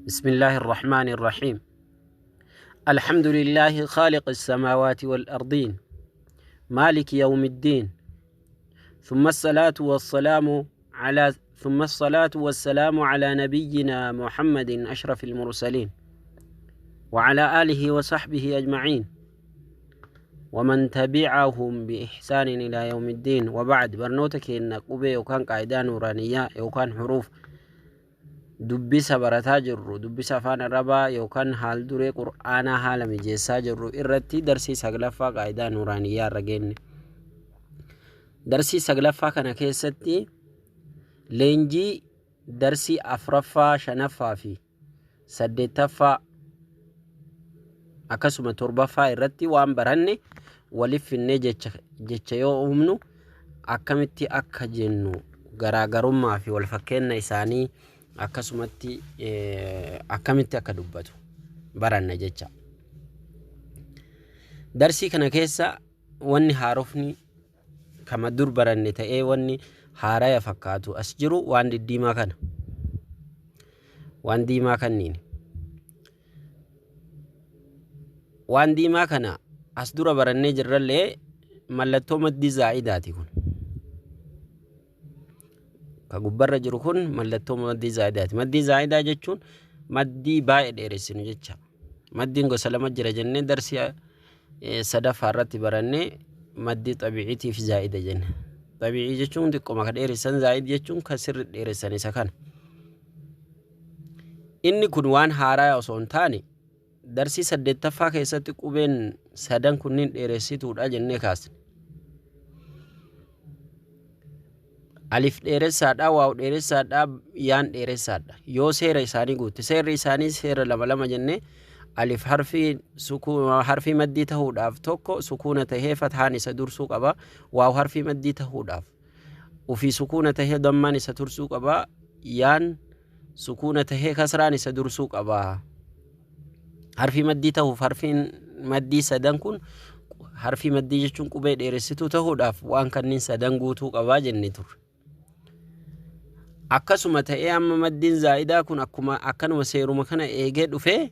بسم الله الرحمن الرحيم. الحمد لله خالق السماوات والأرضين مالك يوم الدين ثم الصلاة والسلام على نبينا محمد أشرف المرسلين وعلى آله وصحبه أجمعين ومن تبعهم بإحسان إلى يوم الدين. وبعد برنوتك إنك أبي وكان قاعدة نورانية وكان حروف dubbisa barataa jirru dubbisa afaan arabaa yookaan haal duree qur'aanaa haala mijeessaa jirru irratti darsii saglaffaa qaa'idaa nuuraaniyyaa irra geenne. Darsii saglaffaa kana keessatti leenjii darsii afraffaa, shanaffaa fi saddeettaffaa akkasuma torbaffaa irratti waan baranne waliif finnee jecha yoo uumnu akkamitti akka jennu garaagarummaa fi wal fakkeenna isaanii akkasumatti akkamitti akka dubbatu baranna jecha. Darsii kana keessa wanni haarofni kama dur baranne ta'ee wanni haaraya fakkaatu as jiru waan diddiimaa kana. Waan diimaa kanniin. Waan diimaa kana as dura barannee jirrallee mallattoo maddii zaa'idaati kun. Ka gubbarra jiru kun mallattoo maddii zaa'idaati. Maddii zaa'idaa jechuun maddii baay'ee dheeressinu jecha. Maddiin gosa lama jira jennee darsii sadaffaa irratti barannee maddii xabiiciitii fi zaa'ida jenne. Xabiicii jechuun xiqqooma ka dheeressan, zaa'id jechuun ka sirri dheeressan isa kana. Inni kun waan haaraa osoo hin taane darsii saddeettaffaa keessatti qubeen sadan kunniin dheeressituudha jennee kaasne. Alif dheeressaadha, waaw dheeressaadha, yaan dheeressaadha. Yoo seera isaanii guutte seerri isaanii seera lama jennee alif harfii maddii ta'uudhaaf tokko sukuuna tahee fathaan isa dursuu qaba. Waaw harfii maddii ta'uudhaaf ufii sukuuna tahee dammaan isa tursuu qaba. Yaan sukuuna tahee kasraan isa dursuu qaba. Harfii maddii ta'uuf harfiin maddii sadan kun harfii maddii jechuun qubee dheeressituu ta'uudhaaf waan kanniin sadan guutuu qabaa jennee turre. Akkasuma ta'ee amma maddiin zaa'idaa kun akkanuma seeruma kana eegee dhufee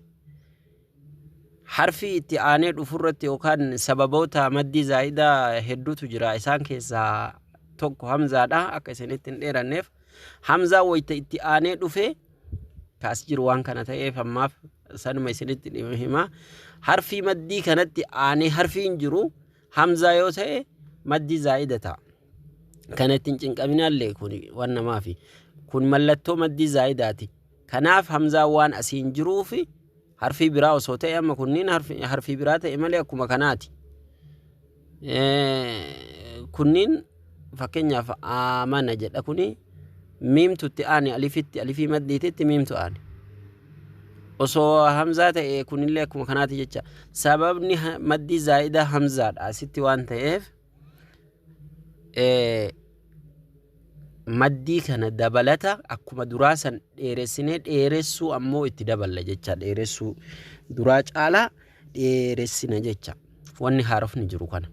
harfii itti aanee dhufurratti yookaan sababoota maddii zaa'idaa hedduutu jira. Isaan keessaa tokko hamzaadha. Akka isinitti hin dheeranneef hamzaa wayita itti aanee dhufee kaas jiru waan kana ta'eef ammaaf sanuma isinitti hima. Harfii maddii kanatti aanee harfiin jiru hamzaa yoo ta'e maddii zaa'ida ta'a. Kanatti hin cinqaminaallee kun waan namaafi. Kun mallattoo maddii zaa'idaati. Kanaaf hamzaa waan asiin jiruufi harfii biraa osoo ta'e amma kunniin harfii biraa ta'e malee akkuma kanaati. Kunniin fakkeenyaaf amana jedha kuni miimtutti aane alifii maddiititti miimtu aane. Osoo hamzaa ta'e kunillee akkuma kanaati jecha. Sababni maddii zaa'idaa hamzaadha asitti waan ta'eef maddii kana dabalata akkuma duraa san dheeressinee dheeressuu ammoo itti daballa jecha. Dheeressuu duraa caalaa dheeressina jecha. Wanni haarofni jiru kana.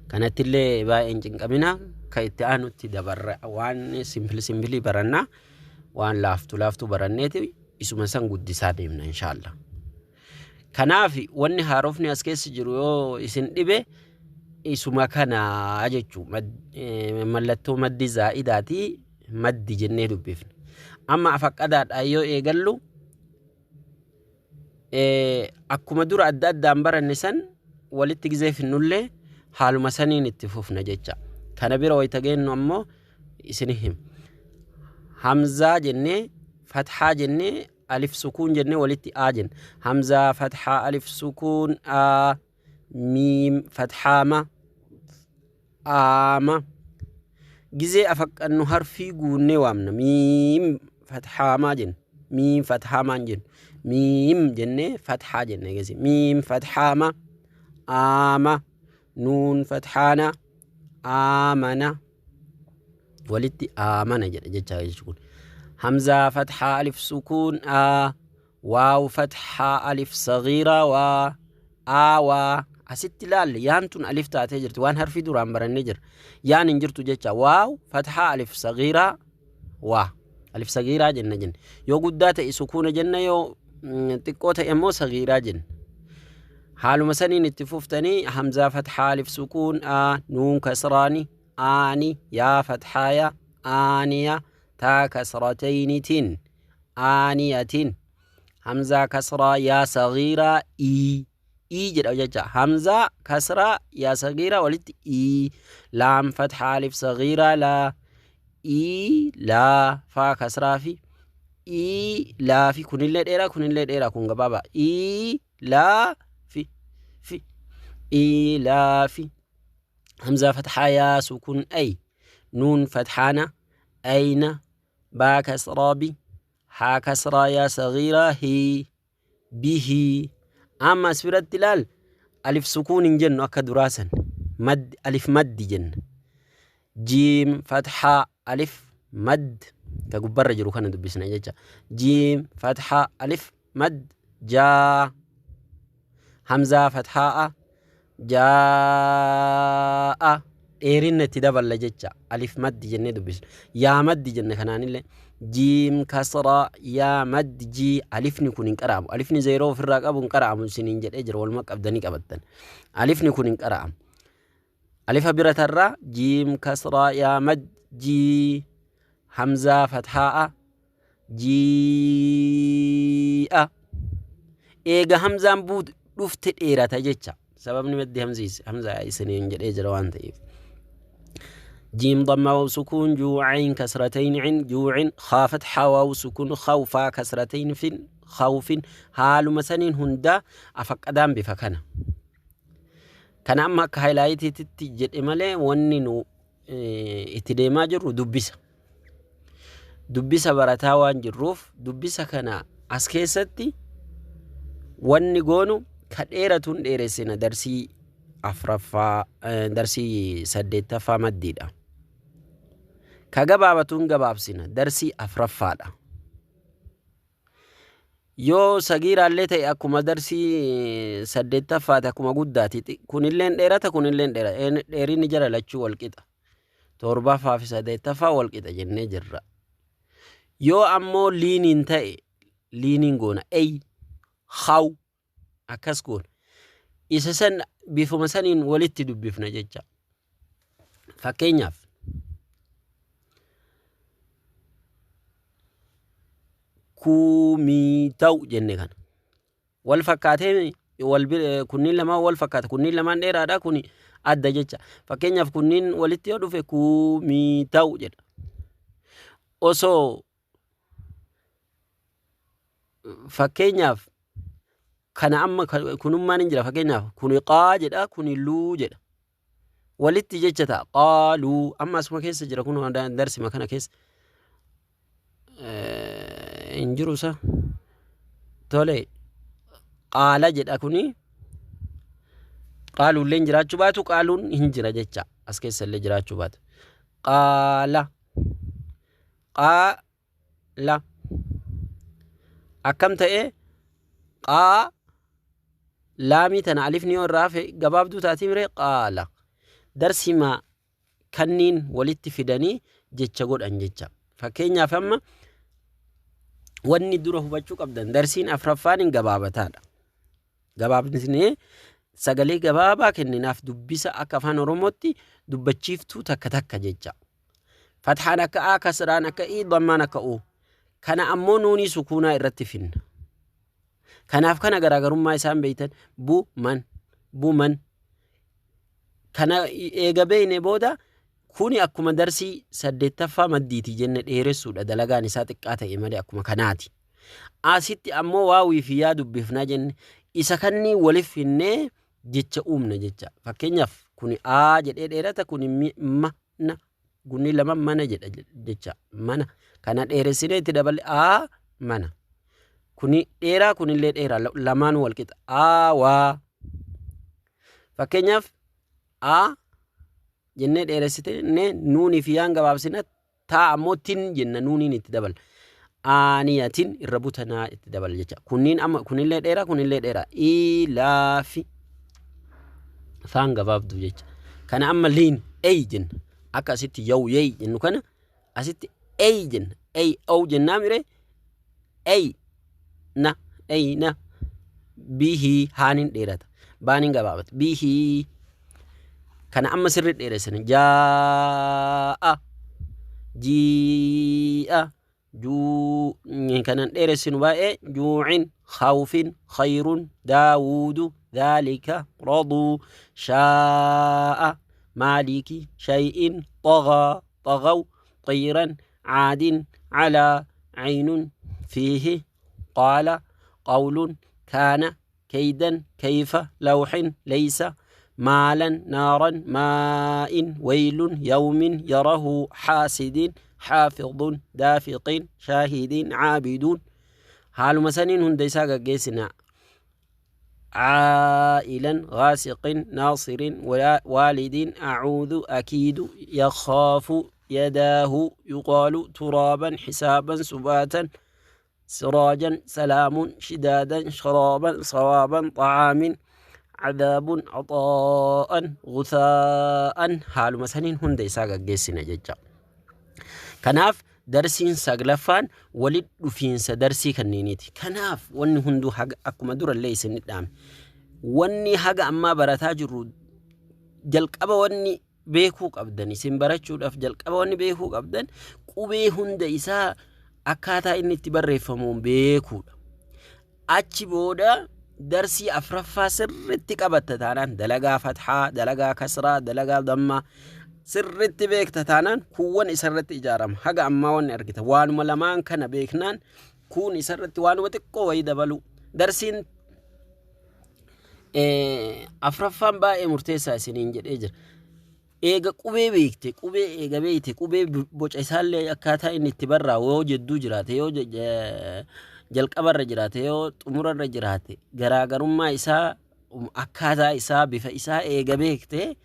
Kanattillee baay'een cinqamina ka itti aanutti dabarra waan simplii barannaa waan laaftu baranneeti isuma san guddisaa deemna inshaallah. Kanaaf wanni haarofni as keessa jiru yoo isin dhibe isuma kana jechuu mallattoo maddii zaa'idaati maddi jennee dubbifne. Amma afaqqadaadha yoo eegallu akkuma dura adda addaan baranne san walitti gizee finnullee haaluma saniin itti fufna jecha. Kana bira wayita geennu ammoo isin him. Hamzaa jennee fathaa jennee alif sukuun jennee walitti aa jenne. Hamzaa fathaa alif sukuun aa miim fathaama aama gizee afaqqannu harfii guunnee waamna. Miim fathaamaa jenne. Miim fathaamaan jenne. Miim jennee fathaa jenne gezi. Miim fathaama aama nuun fathaana aamana walitti aamana jedha jecha jechuun. Hamzaa fathaa alif sukuun aa waaw fathaa alif saghiira waa aawaa. Asitti ilaalle yaan tun alif taatee jirti waan harfii duraan barannee jira. Yaan hin jirtu jecha waaw fathaa alif saghiira waa. ألف صغيرة جنة جن يو قدات سكون جنة يو تقوت إمو صغيرة جن حال مسنين اتفوفتني حمزة فتحة ألف سكون نون كسراني آني يا فتحايا آنية تا كسرتين تن آنية حمزة كسرة يا صغيرة إي جد أوجه حمزة كسرة يا صغيرة ولت إي لام فتحة ألف صغيرة لا إي لا فا كسرة في إي لا في كن اللي ديرا كن بابا إي لا في إي لا في همزة فتحة يا سكون أي نون فتحانا أين با كسرة بي ها كسرة يا صغيرة هي به أما سورة التلال ألف سكون جن أكدراسا مد ألف مد جن جيم فتحة ألف مد كجبر جرو كان دبسنا جتا جيم فتحة ألف مد جا همزة فتحة جاء إيرين تدبل لجتا ألف مد جن دبس يا مد جن كنان اللي جيم كسرة يا مد جي ألف نكون إنكرام ألف نزيرو في الرقاب إنكرام سنين جد أجر والمك أبدني كبتن ألف نكون إنكرام ألف برة الراء جيم كسرة يا مد جي همزة فتحة جي إيجا همزة بود رفت إيرة تجتة سبب نمد همزة سنين جد أجر وان تيف جيم ضمة وسكون جوعين كسرتين عن جوع خافت حوا وسكون خوفا كسرتين في خوف حال مسنين هندا أفك أدام بفكنا كان أما كهيلايتي تتجد إمالي وننو اتديما جرو دبسة براتاوان جروف دبسة كان أسكيستي ونقونو كديرتون ديرسينا درسي أفرفا درسي سديتا مديدا كغبابتون غبابسينا درسي أفرفا yoo sagiiraallee ta'e akkuma darsii saddeettaffaa akkuma guddaati kunilleen dheerata kunilleen dheerinni jara lachuu walqixa torbaffaa fi saddeettaffaa walqixa jennee jirra yoo ammoo liiniin ta'e liiniin goona ay haw akkas goona isa san bifuma saniin walitti dubbifna jecha fakkeenyaaf kumitau jenne kana wal fakkaatee kunniin lama wal fakkaata kunniin lamaan dheeraadha kuni adda jecha fakkeenyaaf kunniin walitti yoo dhufe kumitau jedha osoo fakkeenyaaf kana amma kunummaan hin jira fakkeenyaaf kuni qaa jedha kuni luu jedha walitti jecha ta'a qaaluu amma asuma keessa jira kun darsima kana keessa injirusa tole qaala jedha kuni qaaluulleen jiraachuu baatu qaaluun hin jira jecha as keessa illee jiraachuu baatu qaala akkam ta'e qaa laamii tana alifni yoo irraa hafe gabaabduu taatii miree qaala darsima kanniin walitti fidanii jecha godhan jecha fakkeenyaaf amma wanni dura hubachuu qabdan darsiin afraffaan hin gabaabataadha gabaabnisnee sagalee gabaabaa kenninaaf dubbisa akka afaan oromootti dubbachiiftuu takka jecha fathaan akka a kasraan akka i dhammaan akka u kana ammoo nuunii sukuunaa irratti finna kanaaf kana garaagarummaa isaan beeytan buman kana eega beeyne booda kuni akkuma darsii saddeettaffaa maddiiti jenne dheeressuudha dalagaan isaa xiqqaa ta'e malee akkuma kanaati asitti ammoo waawii fi yaa dubbifnaa jenne isa kanni waliif finnee jecha uumna jecha fakkeenyaaf kuni aa jedhee dheerata kuni mana gunni lama mana jedha jecha mana kana dheeressinee itti daballe aa mana kuni dheeraa kunillee dheeraa lamaan walqixa waa fakkeenyaaf aa jenne dheeressite ne nuuni fi yaan gabaabsina taa ammoo tin jenna nuuniin itti dabal aaniyatin irra butanaa itti dabal jecha kunniin amma kunillee dheeraa ilaafi faan gabaabdu jecha kana amma liin ay jenna akka asitti yaw yey jennu kana asitti أي جن أي أو جنامرة أي نا أي نا به هانين ديرات بانين قبابت به كان أما سر ديرسن جاء جيء جو كان ديرسن باء جوع خوف خير داود ذلك رضوا شاء مالك شيء طغى طغوا طيرا عاد على عين فيه قال قول كان كيدا كيف لوح ليس مالا نارا ماء ويل يوم يره حاسد حافظ دافق شاهد عابد حال مسنين هندسا جيسنا عائلا غاسق ناصر والد أعوذ أكيد يخاف يداه يقال ترابا حسابا سباتا سراجا سلام شدادا شرابا صوابا طعام عذاب عطاء غثاء حال مسنين هندي ساقا جيسنا ججا كناف درسين ساقلفان ولد رفينس درسي كنينيتي كناف واني هندو حق أكما دور اللي سنة دام واني حق أما براتاجر جلق أبا واني بيكوك أبداني سنبراتشو داف جلق أبا واني بيكوك أبدان قبي هندي سا akkaataa inni itti barreeffamuun beekuudha. Achi booda darsii afraffaa sirriitti qabatta taanaan dalagaa fathaa, dalagaa kasraa, dalagaa dammaa sirriitti beekta taanaan kuuwwan isarratti ijaarama. Haga ammaa wanni argita. Waanuma lamaan kana beeknaan kuun isarratti waanuma xiqqoo wayii dabalu. Darsiin afraffaan baay'ee murteessaa isiniin jedhee jira. Eega qubee beekte qubee eega beekte qubee boca isaallee akkaataa inni itti barraa yoo jedduu jiraate yoo jalqabarra jiraate yoo xumurarra jiraate garaagarummaa isaa akkaataa isaa bifa isaa eega beekte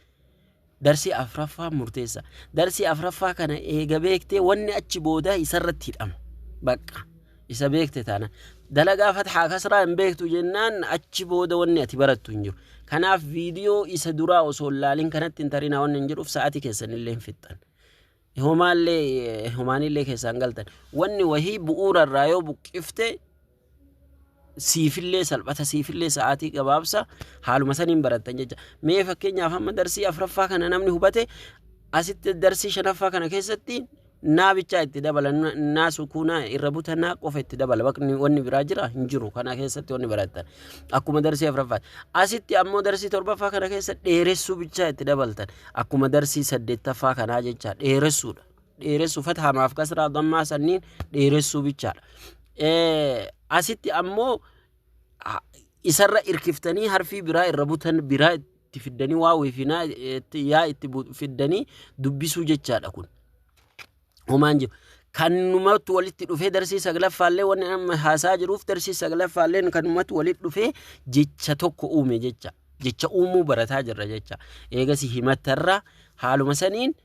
darsii afraffaa murteessa. Darsii afraffaa kana eega beekte wanni achi booda isarratti hidhama. Bakka isa beekte taana dalagaa fathaa kasraa hin beektu jennaan achi booda wanni ati barattu hin jiru. Kanaaf viidiyoo isa duraa osoo laalin kanatti hin tarinaa wanni hin jiruuf sa'aatii keessan illee hin fixxan. Homaanillee keessan galtan. Wanni wahii bu'uurarraa yoo buqqifte siifillee salphata siifillee sa'aatii gabaabsa haaluma saniin barattan jecha. Mee fakkeenyaaf amma darsii afraffaa kana namni hubate asitti darsii shanaffaa kana keessatti naa bichaa itti dabalan naa sukuunaa irra butanaa qofa itti dabala bakni wanni biraa jira hin jiru kana keessatti wanni barattan akkuma darsii afraffaa asitti ammoo darsii torbaffaa kana keessa dheeressuu bichaa itti dabaltan akkuma darsii saddeettaffaa kanaa jecha dheeressuudha dheeressuu fathaamaaf kasraa dammaa sanniin dheeressuu bichaadha asitti ammoo isarra irkiftanii harfii biraa irra butan biraa itti fiddanii waawii finaa yaa itti fiddanii dubbisuu jechaadha kun homaan jiru kanumatu walitti dhufee darsii saglaffaallee wanni amma haasaa jiruuf darsii saglaffaallee kanumatu walitti dhufee jecha tokko uume jecha uumuu barataa jirra jecha eegasi himattarra haaluma saniin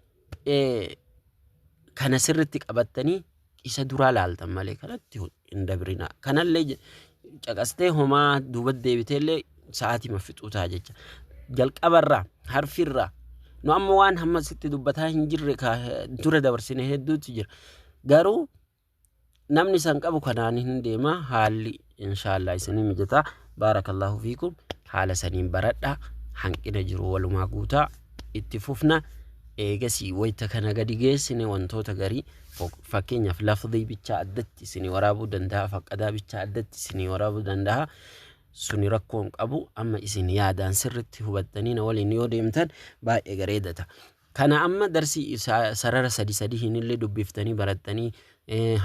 kana sirritti qabattanii isa duraa laaltan malee kanatti hin dabrina kanallee caqastee homaa duuba deebiteellee sa'aatii mafixuutaa jecha jalqabarraa harfirraa no amma waan hamma sitti dubbataa hin jirre ka dura dabarsine hedduutu jira garuu namni san qabu kanaan hin deema haalli inshallah isinii mijataa barakallahu fiikum haala saniin baradha hanqina jiru walumaa guutaa itti fufna eegasi wayta kana gadi geessine wantoota garii fakkeenyaaf lafdhii bicha addatti isinii waraabuu danda'a faqadaa bicha addatti isinii waraabuu danda'a suni rakkoon qabu amma isin yaadaan sirritti hubattanii na waliin yoo deemtan baay'ee gareedata kana amma darsii sarara sadi hinillee dubbiftanii barattanii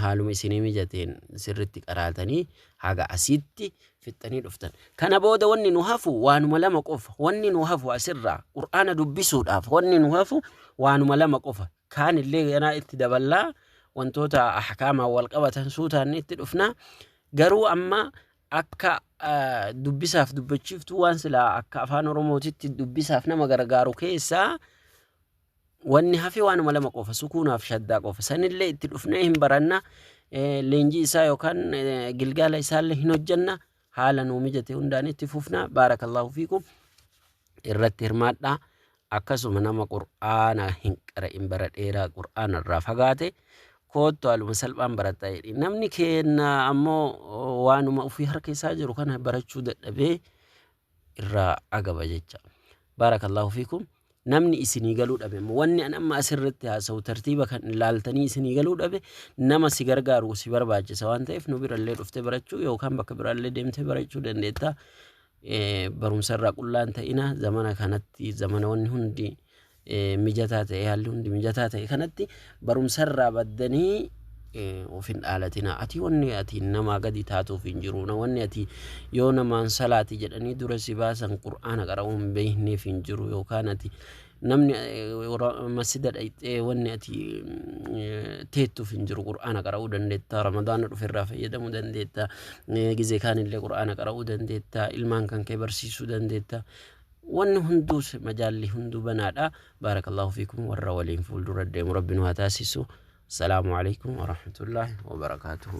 haaluma isinii mijateen sirritti qaraatanii haga asitti fixxanii dhuftan kana booda wanni nu hafu waanuma lama qofa wanni nu hafu asirraa qur'aana dubbisuudhaaf wanni nu hafu waanuma lama qofa kaan illee ganaa itti daballaa wantoota ahkaamaa wal qabatan suutaan itti dhufna garuu amma akka dubbisaaf dubbachiiftu waan sila akka afaan oromootitti dubbisaaf nama gargaaru keessaa wanni hafe waanuma lama qofa sukuunaaf shaddaa qofa sanillee itti dhufnee hin baranna leenjii isaa yookaan gilgaala isaallee hin hojjanna haala nuu mijate hundaan itti fufna barakallahu fiikum irratti hirmaadhaa akkasuma nama qur'aana hin qara'in bara dheeraa qur'aana irraa fagaate كوتو على مسلمان برتاي نمني كين أمو وانو ما في حركة ساجر وكان برتشو دبي الرا عقبة جتة بارك الله فيكم نمني إسني قالوا أبي واني أنا ما أسرت يا سو ترتيبك لالتني إسني قالوا أبي نما سيجار قارو سيبر باج سواء أنت إف نبير اللي رفت برتشو يو كان بكبر اللي دمت برتشو دندتا برم سر كلها أنت إنا زمانك كانت زمان وني هندي مجتات هالي هندي مجتات كانت برم سر بدني وفين آلتنا أتي وني أتي نما قد تاتو في جرونا وني أتي يونا من صلاة جدني درسي باسا قرآن قرأون بيهني في جرو يو كانتي نمني مسجد وني أتي تيتو في جرو قرآن قرأو دندتا رمضان في الرافع يدمو دندتا جزي كان اللي قرآن قرأو دندتا إلمان كان كبرسيسو دندتا ون هندوس مجال هندو بنادا بارك الله فيكم والرولين فول رد ربنا وتاسسوا السلام عليكم ورحمة الله وبركاته